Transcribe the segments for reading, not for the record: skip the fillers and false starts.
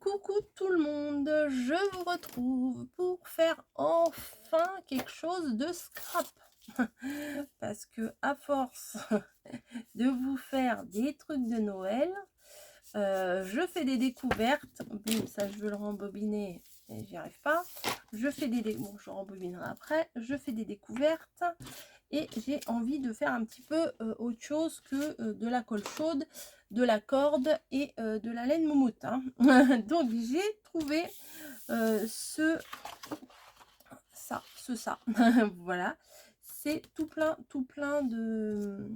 Coucou tout le monde, je vous retrouve pour faire enfin quelque chose de scrap. Parce que à force de vous faire des trucs de Noël, je fais des découvertes. Bim, ça je veux le rembobiner et j'y arrive pas. Je fais des bon, je rembobinerai après. Je fais des découvertes et j'ai envie de faire un petit peu autre chose que de la colle chaude, de la corde et de la laine moumoute, hein. Donc j'ai trouvé ça voilà, c'est tout plein de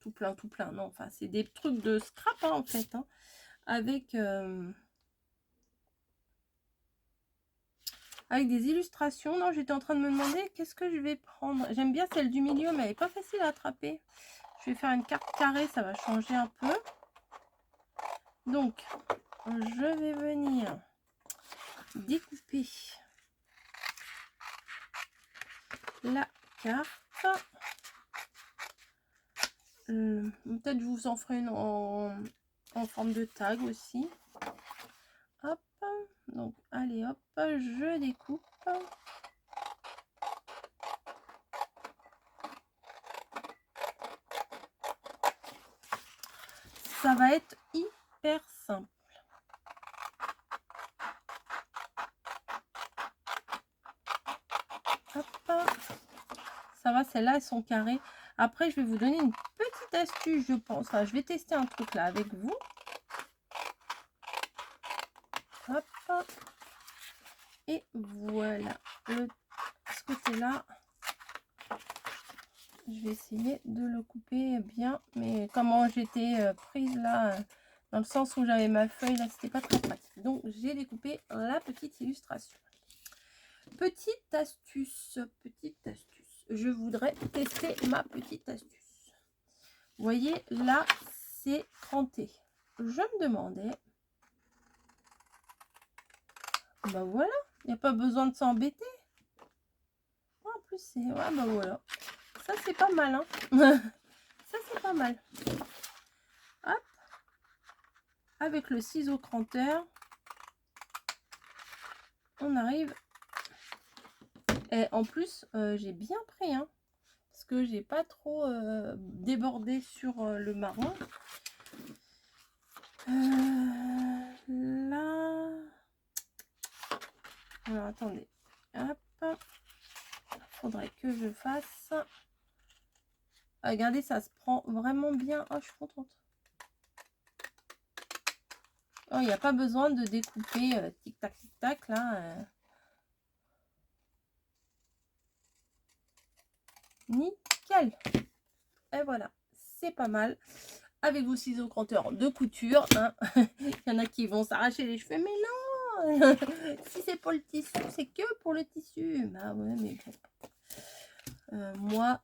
tout plein, non, enfin c'est des trucs de scrap, hein, en fait, hein, avec avec des illustrations. Non, j'étais en train de me demander qu'est-ce que je vais prendre. J'aime bien celle du milieu, mais elle n'est pas facile à attraper. Je vais faire une carte carrée, ça va changer un peu. Donc, je vais venir découper la carte. Peut-être je vous en ferai une en forme de tag aussi. Hop, donc allez hop, je découpe. Ça va être hyper simple. Hop. Ça va, celles-là, elles sont carrées. Après, je vais vous donner une petite astuce, je pense. Enfin, je vais tester un truc là avec vous. Hop. Et voilà. Ce côté-là, je vais essayer de le couper bien. Mais comment j'étais prise là, dans le sens où j'avais ma feuille, là, c'était pas très pratique. Donc, j'ai découpé la petite illustration. Petite astuce. Je voudrais tester ma petite astuce. Vous voyez, là, c'est cranté. Je me demandais... Bah voilà, il n'y a pas besoin de s'embêter. En plus, c'est... Ouais, bah voilà. Ça, c'est pas mal, hein. Ça, c'est pas mal. Hop. Avec le ciseau cranteur, on arrive... Et en plus, j'ai bien pris, hein. Parce que j'ai pas trop débordé sur le marron. Là... Alors, attendez. Hop. Faudrait que je fasse... Regardez, ça se prend vraiment bien. Oh, je suis contente. Oh, il n'y a pas besoin de découper tic-tac, là. Nickel. Et voilà, c'est pas mal. Avec vos ciseaux cranteurs de couture, hein. Il y en a qui vont s'arracher les cheveux, mais non. Si c'est pour le tissu, c'est que pour le tissu. Bah ouais, mais bon. Moi,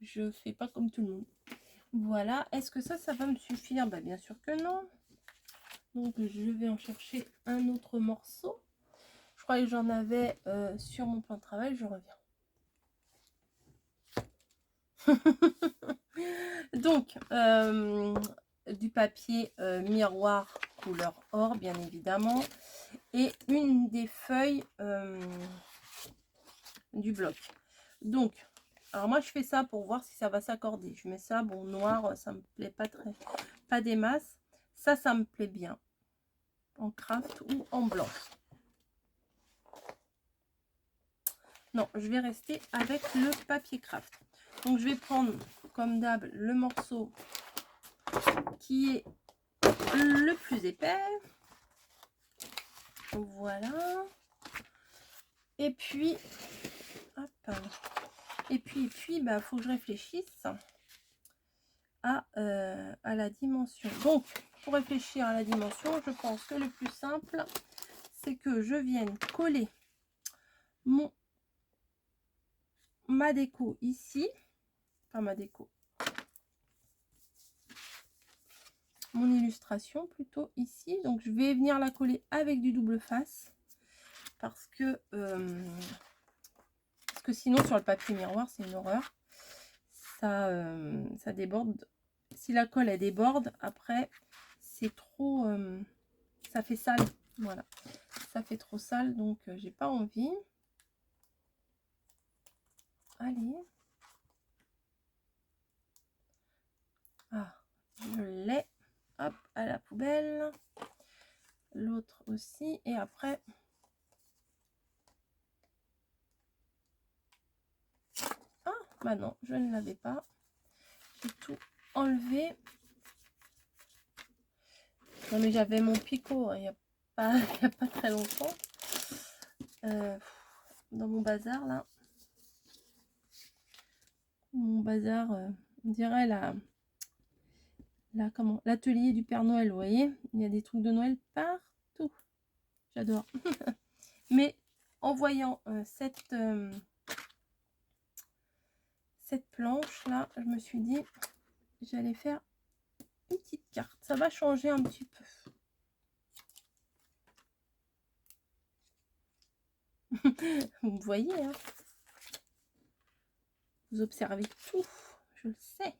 je fais pas comme tout le monde. Voilà, est-ce que ça va me suffire? Bah bien sûr que non. Donc je vais en chercher un autre morceau. Je crois que j'en avais sur mon plan de travail, je reviens. Donc, du papier miroir couleur or, bien évidemment, et une des feuilles du bloc. Donc, alors moi je fais ça pour voir si ça va s'accorder. Je mets ça, bon, noir, ça me plaît pas des masses. Ça me plaît bien en craft ou en blanc. Non, je vais rester avec le papier craft. Donc je vais prendre comme d'hab le morceau qui est le plus épais. Voilà. Et puis, hop. Et puis, bah, faut que je réfléchisse à la dimension. Donc, pour réfléchir à la dimension, je pense que le plus simple, c'est que je vienne coller ma déco ici. Enfin, ma déco. Mon illustration plutôt ici. Donc, je vais venir la coller avec du double face. Parce que sinon, sur le papier miroir, c'est une horreur. Ça déborde. Si la colle, elle déborde, après, ça fait sale. Voilà. Ça fait trop sale, donc j'ai pas envie. Allez. Ah, je l'ai. Hop, à la poubelle. L'autre aussi. Et après... Ah, bah non, je ne l'avais pas. J'ai tout enlevé. Non, mais j'avais mon picot, hein, il n'y a pas très longtemps. Dans mon bazar, là. Mon bazar, on dirait comment, l'atelier du Père Noël, vous voyez. Il y a des trucs de Noël partout. J'adore. Mais en voyant cette planche là, je me suis dit j'allais faire une petite carte. Ça va changer un petit peu. Vous voyez, hein, vous observez tout. Je le sais.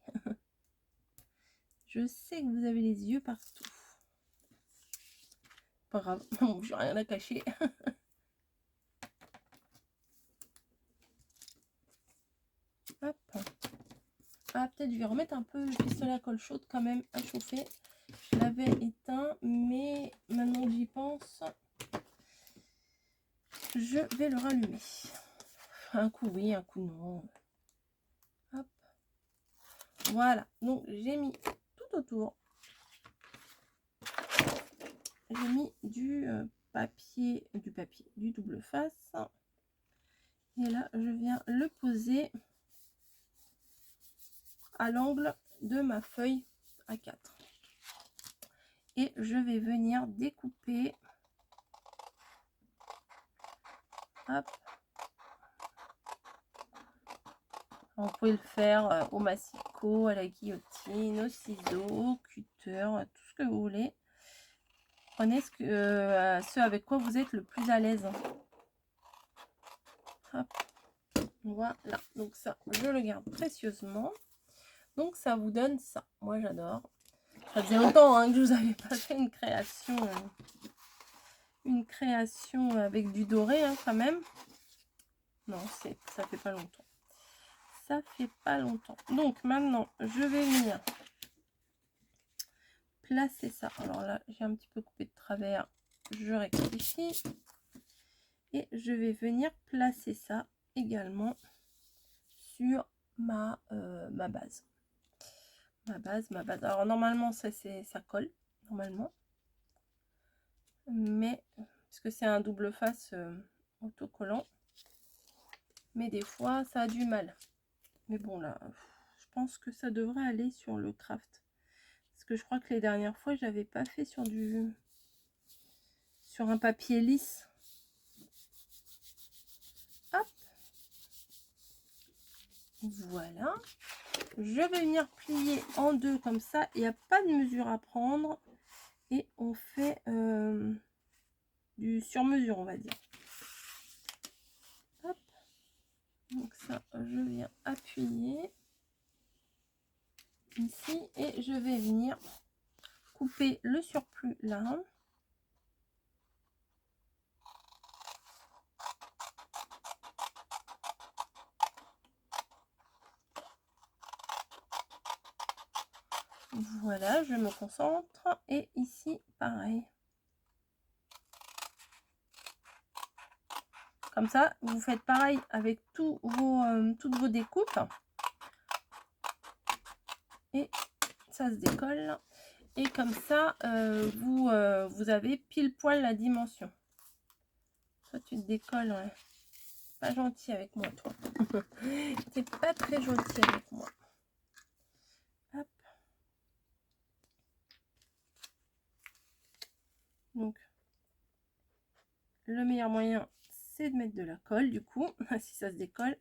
Je sais que vous avez les yeux partout. Pas grave, j'ai rien à cacher. Hop. Ah, peut-être je vais remettre un peu le pistolet à colle chaude quand même à chauffer. Je l'avais éteint, mais maintenant que j'y pense, je vais le rallumer. Un coup oui, un coup non. Hop. Voilà, donc j'ai mis tout autour. J'ai mis du papier, du double face. Et là, je viens le poser à l'angle de ma feuille A4. Et je vais venir découper. Hop. Vous pouvez le faire au massicot, à la guillotine, au ciseau, au cutter, tout ce que vous voulez. Prenez ce avec quoi vous êtes le plus à l'aise. Hop. Voilà, donc ça, je le garde précieusement. Donc ça vous donne ça. Moi j'adore. Ça faisait longtemps hein, que je vous avais pas fait une création avec du doré hein, quand même. Non, ça fait pas longtemps. Ça fait pas longtemps. Donc maintenant, je vais venir placer ça. Alors là, j'ai un petit peu coupé de travers. Je rectifie. Et je vais venir placer ça également sur ma base. Ma base. Alors normalement, ça colle. Normalement. Mais, parce que c'est un double face autocollant. Mais des fois, ça a du mal. Mais bon, là, je pense que ça devrait aller sur le craft. Parce que je crois que les dernières fois, j'avais pas fait sur un papier lisse. Hop. Voilà. Je vais venir plier en deux comme ça. Il n'y a pas de mesure à prendre. Et on fait du sur-mesure, on va dire. Hop. Donc ça, je viens appuyer ici. Et je vais venir couper le surplus là. Voilà, je me concentre. Et ici, pareil. Comme ça, vous faites pareil avec toutes vos découpes. Et ça se décolle. Et comme ça, vous avez pile poil la dimension. Toi, tu te décolles, ouais. Pas gentil avec moi, toi. T'es pas très gentil avec moi. Hop. Donc, le meilleur moyen, c'est de mettre de la colle, du coup, si ça se décolle.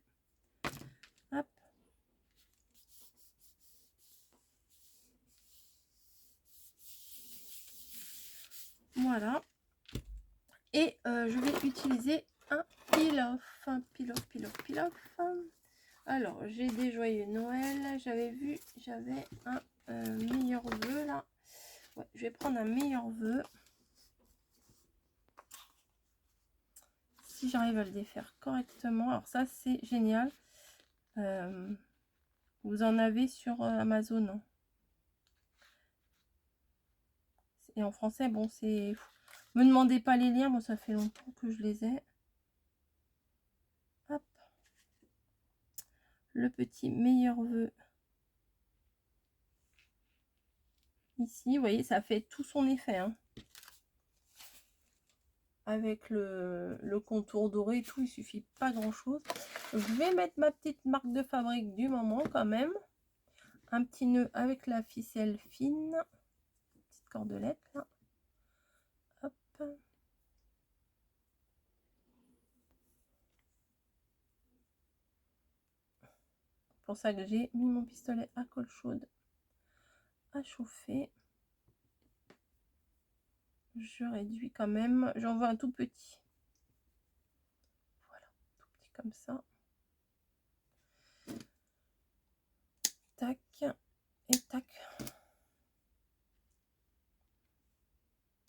Hop. Voilà. Et je vais utiliser un peel-off. Peel-off. Alors, j'ai des joyeux Noël. J'avais vu, j'avais un meilleur vœu là. Ouais, je vais prendre un meilleur vœu. si j'arrive à le défaire correctement. Alors ça, c'est génial. Vous en avez sur Amazon. Hein. Et en français, bon, c'est... Me demandez pas les liens, moi ça fait longtemps que je les ai. Hop. Le petit meilleur vœu. Ici, vous voyez, ça fait tout son effet. Hein. Avec le contour doré et tout, il suffit pas grand chose. Je vais mettre ma petite marque de fabrique du moment quand même. Un petit nœud avec la ficelle fine. Petite cordelette là. Hop. Pour ça que j'ai mis mon pistolet à colle chaude à chauffer. Je réduis quand même. J'en veux un tout petit. Voilà, tout petit comme ça. Tac et tac.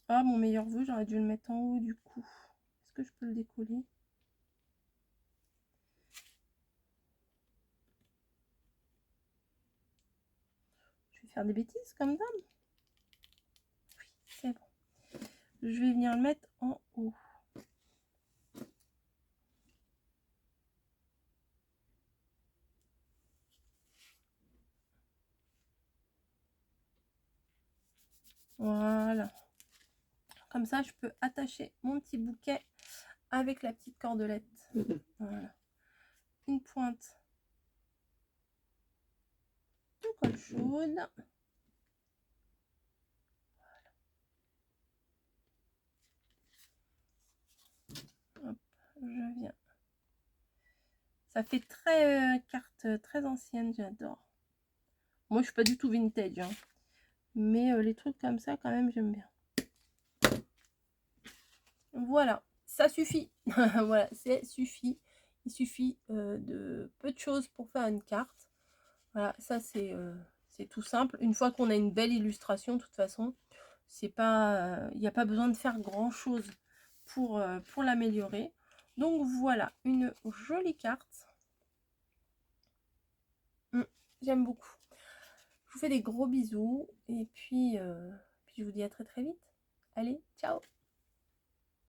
Ah, mon meilleur vœu, j'aurais dû le mettre en haut du coup. Est-ce que je peux le décoller? Je vais faire des bêtises comme d'hab. Oui, c'est bon. Je vais venir le mettre en haut. Voilà. Comme ça, je peux attacher mon petit bouquet avec la petite cordelette. Voilà. Une pointe de colle chaude. Hop, je viens. Ça fait très carte très ancienne, j'adore. Moi, je suis pas du tout vintage, hein. Mais les trucs comme ça, quand même, j'aime bien. Voilà, ça suffit. Voilà, c'est suffit. Il suffit de peu de choses pour faire une carte. Voilà, ça c'est tout simple. Une fois qu'on a une belle illustration, de toute façon, c'est pas, il n'y a pas besoin de faire grand chose pour l'améliorer. Donc voilà, une jolie carte. J'aime beaucoup. Je vous fais des gros bisous et puis je vous dis à très très vite. Allez, ciao!